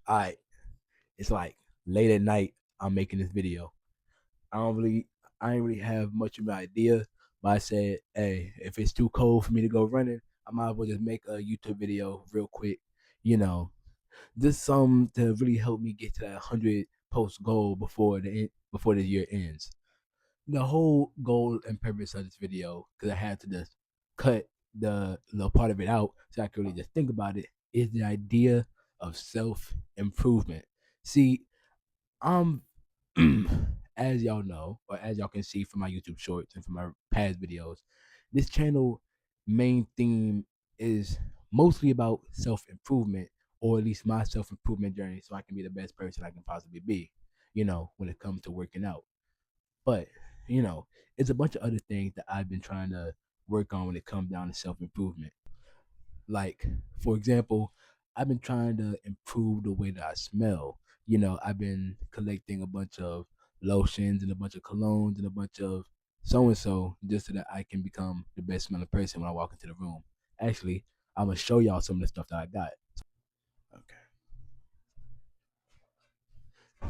I it's like late at night. I'm making this video. I don't really, I ain't really have much of an idea, but I said, hey, if it's too cold for me to go running, I might as well just make a YouTube video real quick. You know, just some to really help me get to that 100 post goal before the year ends. The whole goal and purpose of this video, because I had to just cut the part of it out so I could really just think about it, is the idea of self improvement. See, I'm as y'all know, or as y'all can see from my YouTube shorts and from my past videos, this channel main theme is mostly about self improvement, or at least my self improvement journey, so I can be the best person I can possibly be. When it comes to working out. But, you know, it's a bunch of other things that I've been trying to work on when it comes down to self improvement. Like, for example, I've been trying to improve the way that I smell. I've been collecting a bunch of lotions and a bunch of colognes and a bunch of so and so just so that I can become the best smelling person when I walk into the room. Actually, I'm gonna show y'all some of the stuff that I got.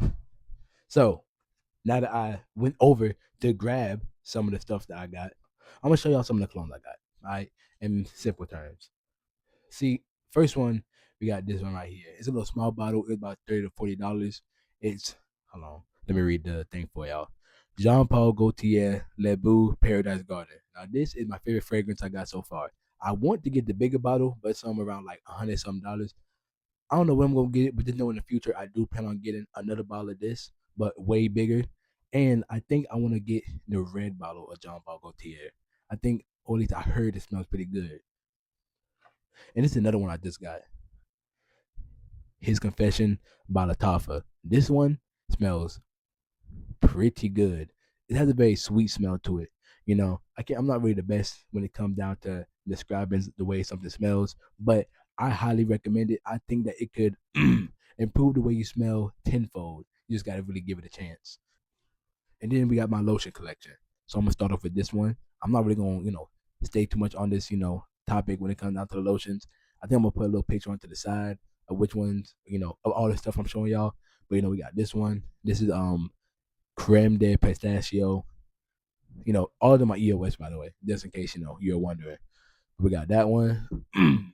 Okay. So now that I went over to grab some of the stuff that I got, I'm gonna show y'all some of the clones I got. All right, in simple terms. See, first one, we got this one right here. It's a little small bottle. It's about $30 to $40. It's hold on. Let me read the thing for y'all. Jean Paul Gaultier Le Beau Paradise Garden. Now this is my favorite fragrance I got so far. I want to get the bigger bottle, but some around like 100 some dollars. I don't know when I'm gonna get it, but just know in the future I do plan on getting another bottle of this, but way bigger. And I think I want to get the red bottle of Jean Paul Gaultier. I think, or at least I heard it smells pretty good. And this is another one I just got. His Confession by Lattafa. This one smells pretty good. It has a very sweet smell to it. I'm not really the best when it comes down to describing the way something smells, but I highly recommend it. I think that it could improve the way you smell tenfold. You just gotta really give it a chance. And then we got my lotion collection. So I'm gonna start off with this one. I'm not really gonna, stay too much on this, topic when it comes down to the lotions. I think I'm gonna put a little picture onto the side of which ones, of all the stuff I'm showing y'all. But we got this one. This is creme de pistachio. All of them are EOS, by the way, just in case you're wondering. We got that one.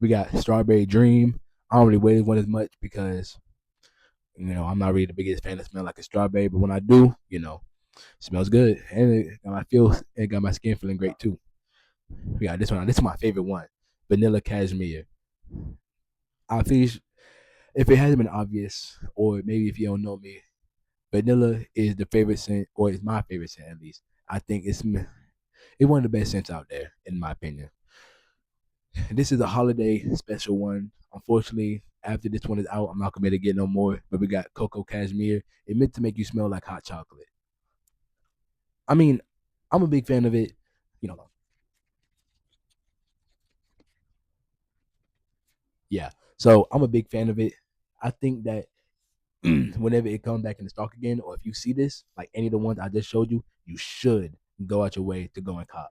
We got Strawberry Dream. I don't really wear this one as much because I'm not really the biggest fan of smell like a strawberry, but when I do, it smells good, and it got my skin feeling great too. We got this one. This is my favorite one, Vanilla Cashmere. I think if it hasn't been obvious, or maybe if you don't know me, vanilla is the favorite scent, or it's my favorite scent at least. I think it's one of the best scents out there, in my opinion. This is a holiday special one. Unfortunately, after this one is out, I'm not gonna be able to get no more. But we got Cocoa Cashmere. It meant to make you smell like hot chocolate. I mean, I'm a big fan of it. You know, yeah. So I'm a big fan of it. I think that whenever it comes back in the stock again, or if you see this, like any of the ones I just showed you, you should go out your way to go and cop.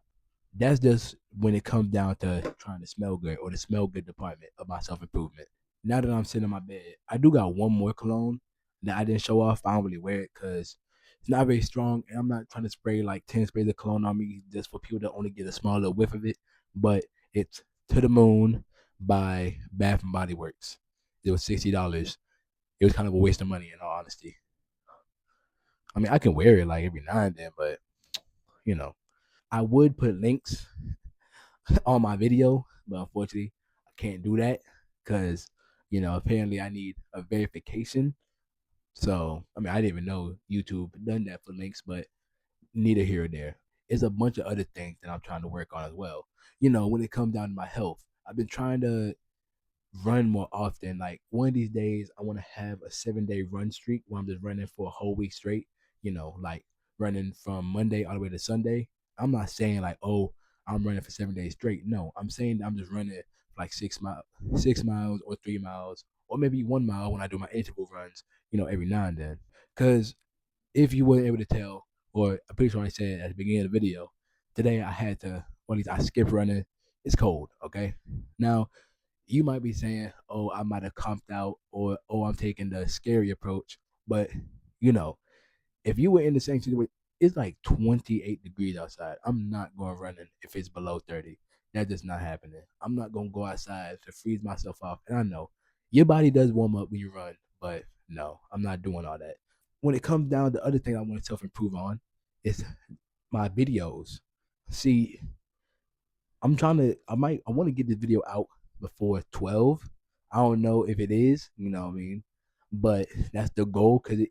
That's just when it comes down to trying to smell good, or the smell good department of my self improvement. Now that I'm sitting in my bed, I do got one more cologne that I didn't show off. I don't really wear it because it's not very strong, and I'm not trying to spray like 10 sprays of cologne on me just for people to only get a small little whiff of it. But it's To the Moon by Bath and Body Works. It was $60. It was kind of a waste of money, in all honesty. I mean, I can wear it like every now and then, but you know, I would put links on my video, but unfortunately, I can't do that because apparently I need a verification. So I mean, I didn't even know YouTube done that for links, but neither here or there. It's a bunch of other things that I'm trying to work on as well. When it comes down to my health, I've been trying to run more often. Like one of these days, I want to have a 7 day run streak where I'm just running for a whole week straight. Like running from Monday all the way to Sunday. I'm not saying like, oh, I'm running for 7 days straight. No, I'm saying I'm just running like 6 miles, 6 miles or 3 miles, or maybe 1 mile when I do my interval runs. Every now and then. Because if you weren't able to tell, or I'm pretty sure I said at the beginning of the video, today I had to, or at least I skipped running. It's cold, okay? Now You might be saying, "Oh, I might have comped out," or "Oh, I'm taking the scary approach." But you know, if you were in the same situation, it's like 28 degrees outside. I'm not going running if it's below 30. That's just not happening. I'm not going to go outside to freeze myself off. And I know your body does warm up when you run, but no, I'm not doing all that. When it comes down, the other thing I want to self improve on is my videos. See, I want to get this video out before 12. I don't know if it is, you know what I mean? But that's the goal because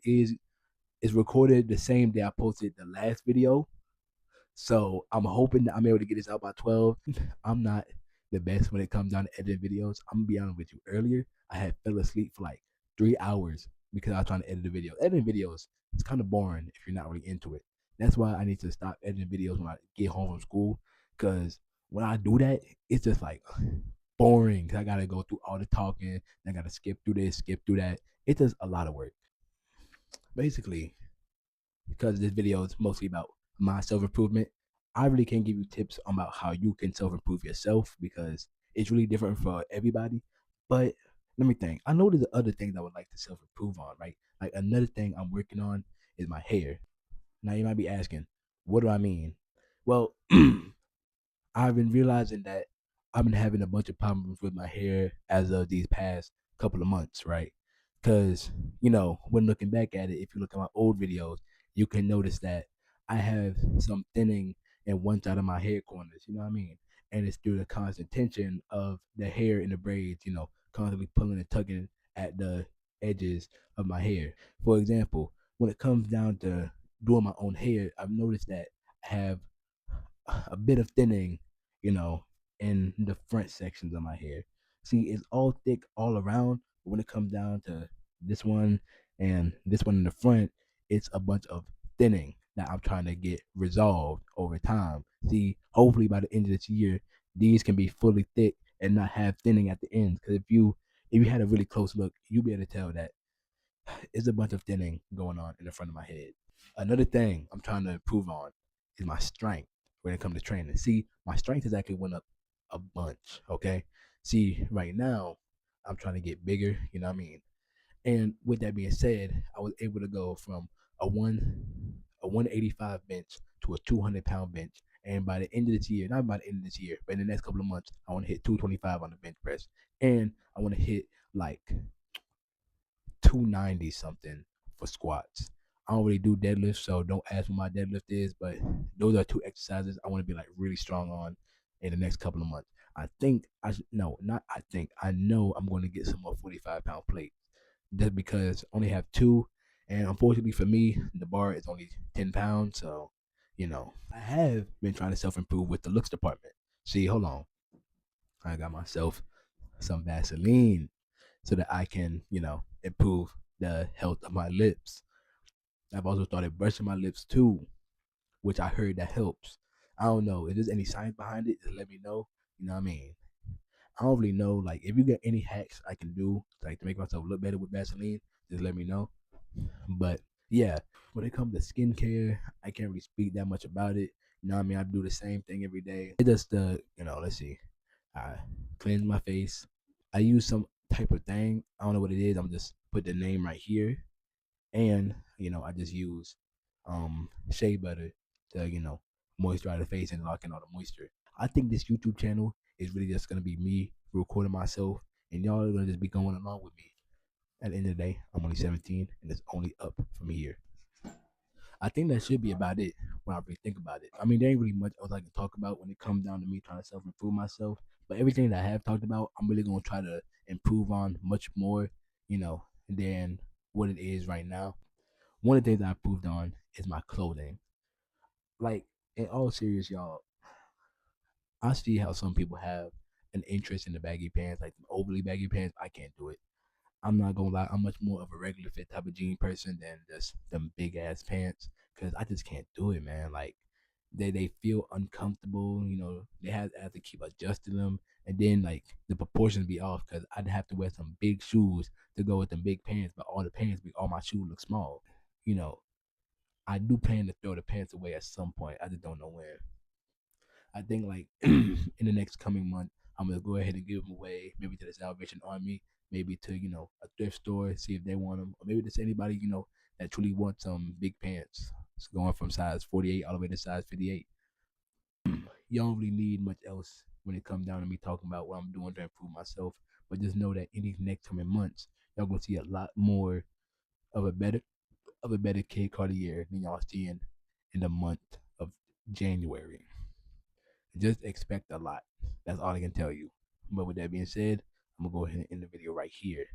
it's recorded the same day I posted the last video. So I'm hoping that I'm able to get this out by 12. I'm not the best when it comes down to editing videos. I'm gonna be honest with you. Earlier, I had fell asleep for like 3 hours because I was trying to edit a video. Editing videos, it's kind of boring if you're not really into it. That's why I need to stop editing videos when I get home from school. Because when I do that, it's just like boring. Cause I gotta go through all the talking. I gotta skip through this, skip through that. It's just a lot of work. Basically, because this video is mostly about my self improvement, I really can't give you tips about how you can self improve yourself because it's really different for everybody. But let me think. I know there's other things I would like to self improve on, right? Like another thing I'm working on is my hair. Now you might be asking, what do I mean? Well, I've been realizing that I've been having a bunch of problems with my hair as of these past couple of months, right? Because, when looking back at it, if you look at my old videos, you can notice that I have some thinning in one side of my hair corners, you know what I mean? And it's due to constant tension of the hair in the braids, constantly pulling and tugging at the edges of my hair. For example, when it comes down to doing my own hair, I've noticed that I have a bit of thinning, you know, in the front sections of my hair. See, it's all thick all around, but when it comes down to this one and this one in the front, it's a bunch of thinning that I'm trying to get resolved over time. See, hopefully by the end of this year, these can be fully thick and not have thinning at the ends. Because if you had a really close look, you'll be able to tell that it's a bunch of thinning going on in the front of my head. Another thing I'm trying to improve on is my strength when it comes to training. See, my strength has actually went up a bunch. Okay. See, right now I'm trying to get bigger. You know what I mean? And with that being said, I was able to go from a one a 185 bench to a 200-pound bench. And by the end of this year, not by the end of this year, but in the next couple of months, I want to hit 225 on the bench press, and I want to hit like 290 something for squats. I don't really do deadlifts, so don't ask what my deadlift is, but those are two exercises I want to be like really strong on in the next couple of months. I think I should, no, not I think I know I'm going to get some more 45-pound plates just because I only have two, and unfortunately for me, the bar is only 10 pounds. So, I have been trying to self improve with the looks department. See, hold on, I got myself some Vaseline so that I can, improve the health of my lips. I've also started brushing my lips too, which I heard that helps. I don't know if there's any science behind it. Just let me know. You know what I mean? I don't really know. Like, if you got any hacks I can do, like to make myself look better with Vaseline, just let me know. But yeah, when it comes to skincare, I can't really speak that much about it. You know what I mean? I do the same thing every day. It just let's see. I cleanse my face. I use some type of thing. I don't know what it is. I'm just put the name right here, and I just use shea butter to moisturize the face and lock in all the moisture. I think this YouTube channel is really just gonna be me recording myself, and y'all are gonna just be going along with me. At the end of the day, I'm only 17, and it's only up from here. I think that should be about it when I really think about it. I mean, there ain't really much else I can talk about when it comes down to me trying to self improve myself. But everything that I have talked about, I'm really gonna try to improve on much more, than what it is right now. One of the things I improved on is my clothing. Like, in all serious, y'all, I see how some people have an interest in the baggy pants, like the overly baggy pants. I can't do it. I'm not gonna lie, I'm much more of a regular fit type of jean person than just them big ass pants because I just can't do it, man. Like they feel uncomfortable, they have to keep adjusting them, and then like the proportions be off because I'd have to wear some big shoes to go with them big pants, but all my shoes look small. You know, I do plan to throw the pants away at some point. I just don't know when. I think like in the next coming month, I'm gonna go ahead and give them away, maybe to the Salvation Army, maybe to a thrift store, see if they want them, or maybe just anybody that truly wants some big pants. It's going from size 48 all the way to size 58. You don't really need much else when it comes down to me talking about what I'm doing to improve myself. But just know that in these next coming months, y'all gonna see a lot more of a better Kid Cartier than y'all seeing in the month of January. Just expect a lot. That's all I can tell you. But with that being said, I'm gonna go ahead and end the video right here.